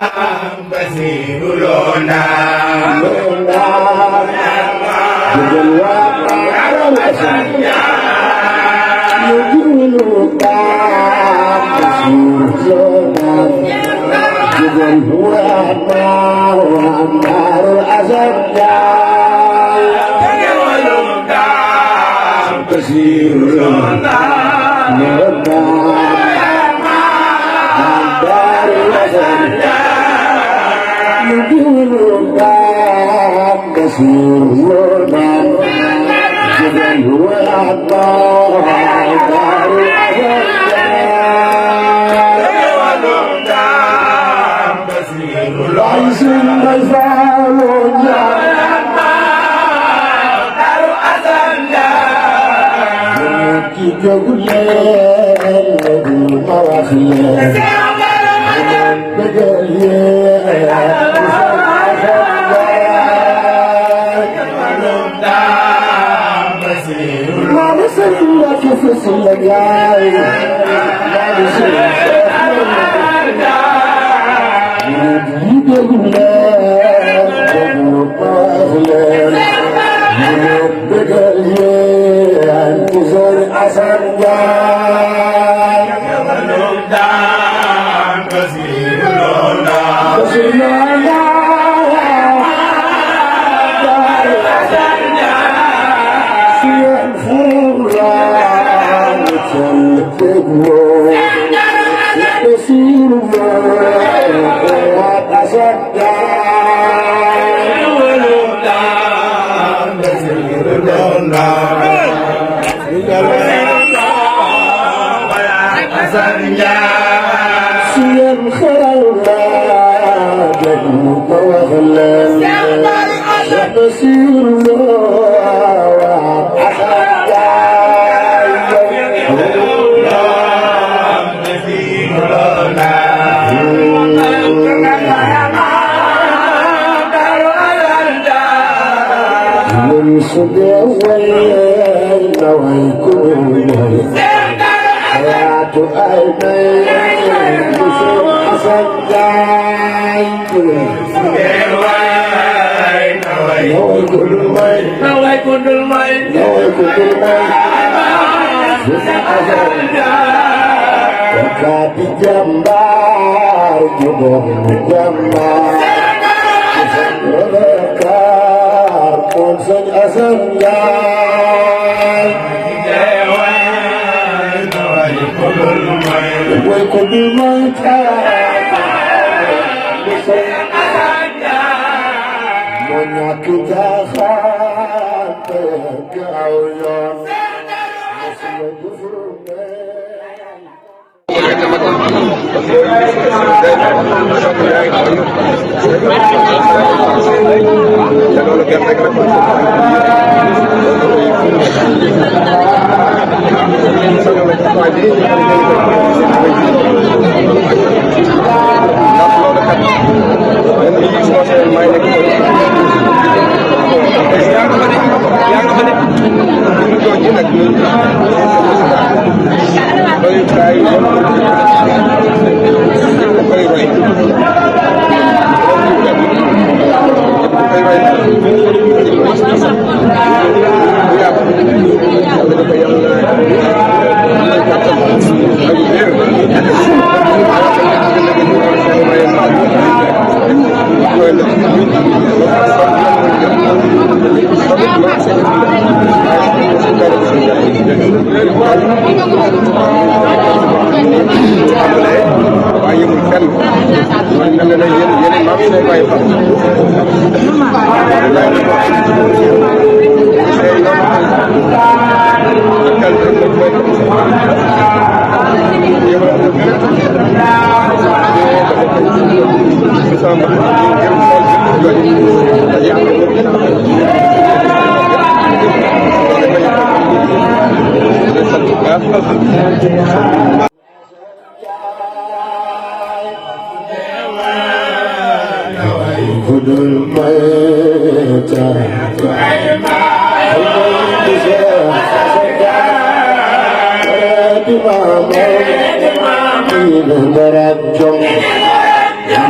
Basiru Lona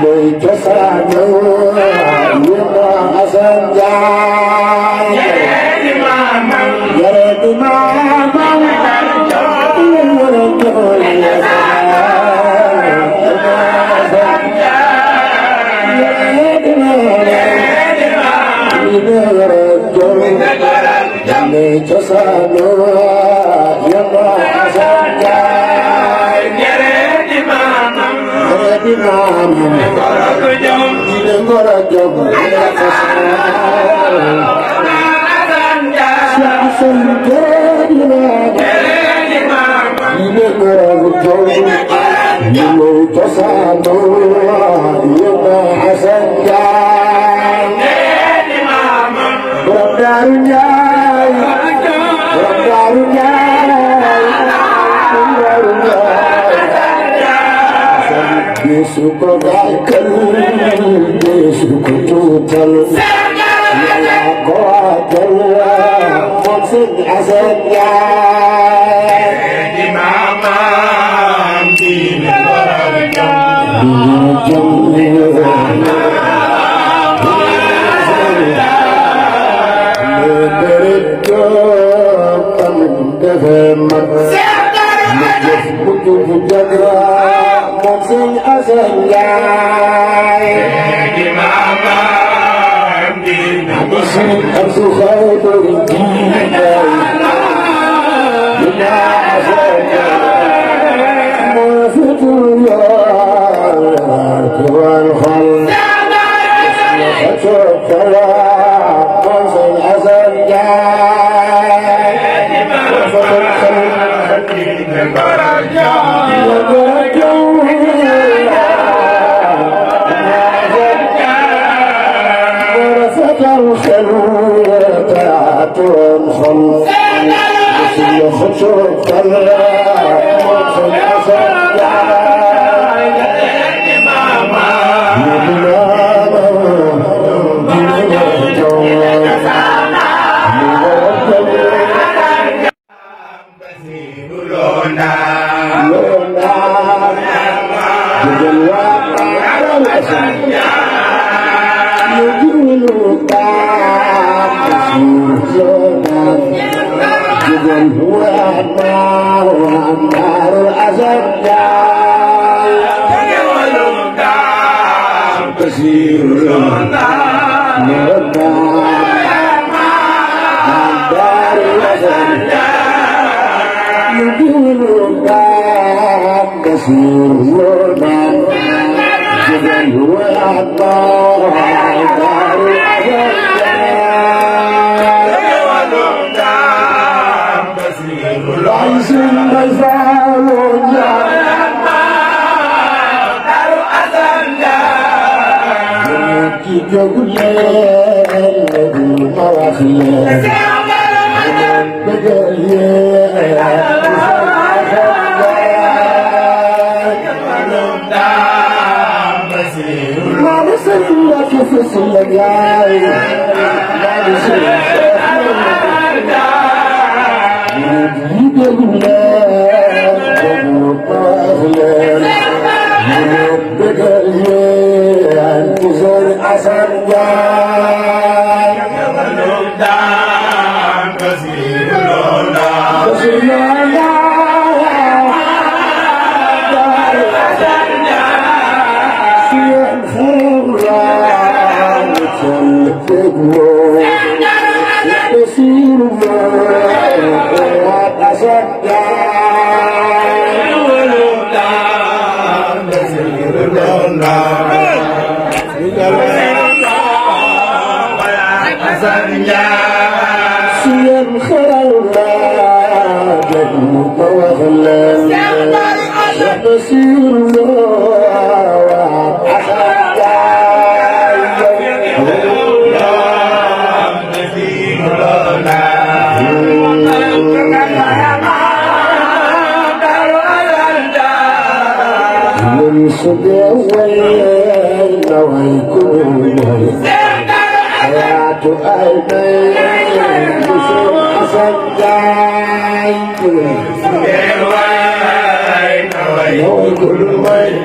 muy cosaano yema asanjay yare mama yare muy cosaano yema asanjay yare mama Suko galkal, suko tutal, ya ko atal, moksin asad ya. Mama, dine Sing asal di mama di aku khair bina asal mufitul ya Tuhan khal sing asal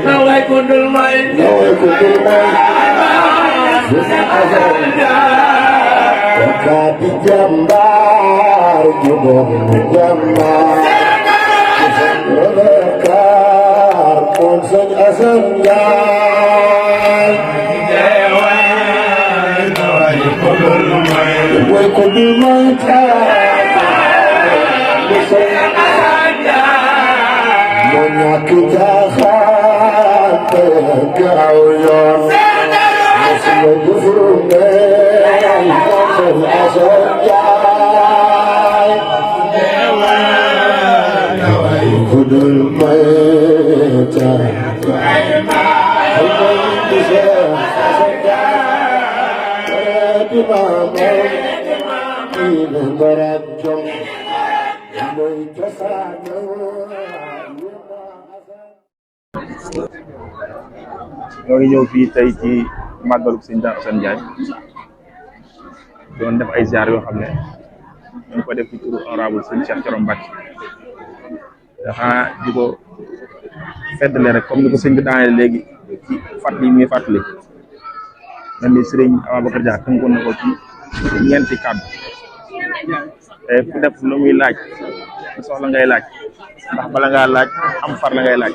Nawai kundul mai wakati jambar jubom jambar Lekar Konsen Asan Jai Woy kudul may Monyak jahat Tegau yon Masih gufurunge Konsen Asan Jai Kudul may ñoo ngi ñëw fii tey ci màggalu Sëñ Daaru Asan Njaay doon def ay ziar yoo xam ne ñu ko def ci turu honorable Sëñ Cheikh Thioro Mbacké xanaa di ko feddale rek comme ni ko sëñ bi daanee léegi ci fàttali muy fàttali na ni Sëriñ Ababacar Dia tënkoon na ko ci ñeenti kàddu te ku def lu muy laaj lu soxla ngay laaj ndax bala ngaa laaj am far la ngay laaj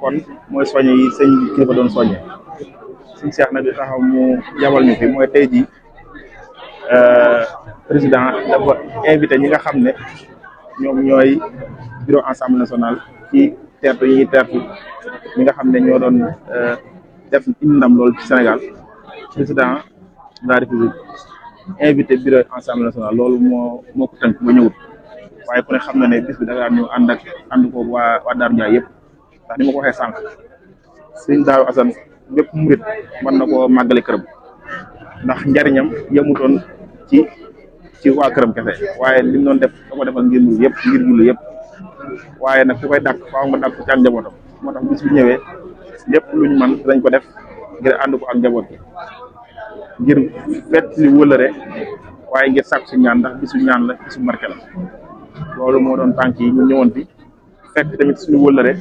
kon mooy soññe yi sëñ kilifa doon soññe sëñ Cheikh nag di taxaw mu yabal ñu fi mooy tey ji président dafa invité ñi nga xam ne ñoom ñooy bureau Assemblée nationale ci teertu yi ñuy teertu ñi nga xam ne ñoo doon def indi ndam loolu ci Sénégal président de la République invité bureau Assemblée nationale loolu moo ko tënk ba ñëwut waaye ku ne xam na ne bis bi da ngaa ñëw ànd ko waa Daaru Njaay yëpp ndax ni ma ko waxee sànq Sëñ Daaru Asan bépp murit mën na koo màggale këram ndax njariñam yemutoon ci waa këram kese waaye li mu doon def da ko defal ngir murit yëpp ngir julli yëpp waaye nag ku koy dàkk faaw nga dàkk ci ak njabootam moo tax bis bi ñëwee lépp luñ man dañ ko def ngir ànd ko ak njaboot bi ngir fet li wëlëre waaye ngir sàkku si ñaan ndax bisu ñaan la bisu barke la loolu moo doon tànk yi ñu ñëwoon fi fekk tamit suñu wëlëre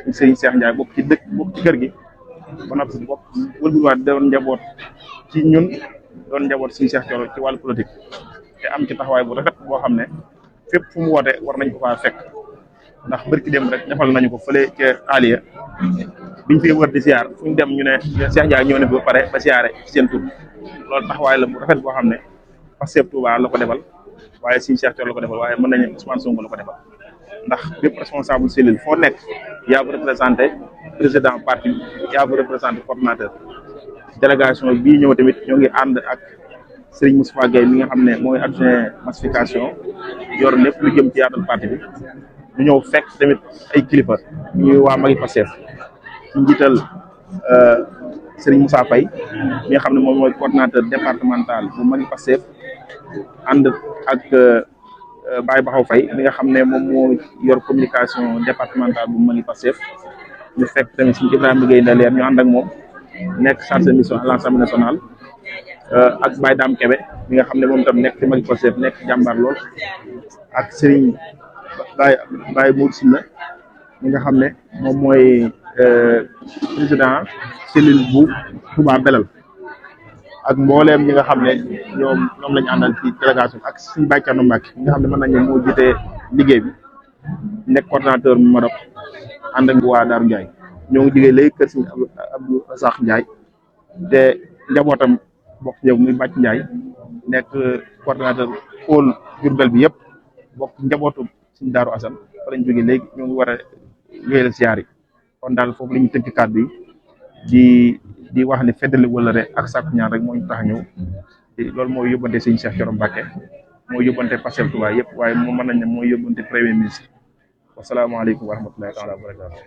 ñu Sëriñ Cheikh Ndiaye bokk ci dëkk bokk ci kër gi ba noppi si bokk wëlbiwaat doon njaboot ci ñun doon njaboot Sëriñ Cheikh Thioro ci wàllu politique te am ci taxawaay bu rafet boo xam ne fépp fu mu woote war nañ ko faa fekk ndax bërki dem rek defal nañu ko fële ca Aliya biñ fee wër di siyaar fu ñu dem ñu ne Cheikh Ndiaye ñëw na fi ba pare ba siyaare ci seen tur loolu taxawaay la bu rafet boo xam ne Pastef Touba la ko defal waaye Sëriñ Cheikh Thioro la ko defal waaye mën nañu Ousmane Sonko la ko defal ndax bépp responsable cellule foo nekk yaa bu représenté président parti yaa bu représenté coordonnateur délégation bii ñëw tamit ñoo ngi ànd ak Serigne Moustapha Gueye mi nga xam ne mooy adjoint massification yor lépp lu jëm ci yaatal parti bi ñu ñëw fekk tamit ay kilifa ñuy waa magi Pastef ci njiital Serigne Moussa Faye mi nga xam ne moom mooy coordonnateur départemental bu magi Pastef ànd ak Baye Baxaw Faye mi nga xam ne moom moo yor communication départementale bu magi Pastef ñu fekk tamit suñu Ibrahima Gueye Ndaleer ñu ànd ak moom nekk chargé de mission à l'Assemblée nationale ak Baye Dame Kébé mi nga xam ne moom tam nekk ci magi Pastef nekk jàmbaar lool ak Serigne Baye Mour Sina mi nga xam ne moom mooy président cellule bu Touba Belal ak mbooleem ñi nga xam ne ñoom lañu àndal ci délégation ak suñu Baye Thierno Mbacke mi nga xam ne mën nañu moo jiite liggéey bi nekk coordonnateur bi Madop ànd ak waa Daaru Ndiaye ñoo ngi jigéen léegi kër suñu Abdou Rassakh Ndiaye te njabootam bokk ci muy Bàcc Ndiaye nekk coordonnateur pôle Diourbel bi yëpp bokk njabootu suñu Daaru Asan fa lañ jógee léegi ñoo ngi war a wéyal siyaar yi kon daal foofu la ñu tënk kàddu yi di wax ne feddali wëllëre ak sàkku ñaan rek moo ñu tax a ñëw loolu mooy yóbbante Sëriñ Cheikh Thioro Mbacké mooy yóbbante Pastef Touba yëpp waaye moom mën nañ ne mooy yóbbante premier ministre wasalaamaaleykum wa rahmatullahi taala wa barakatu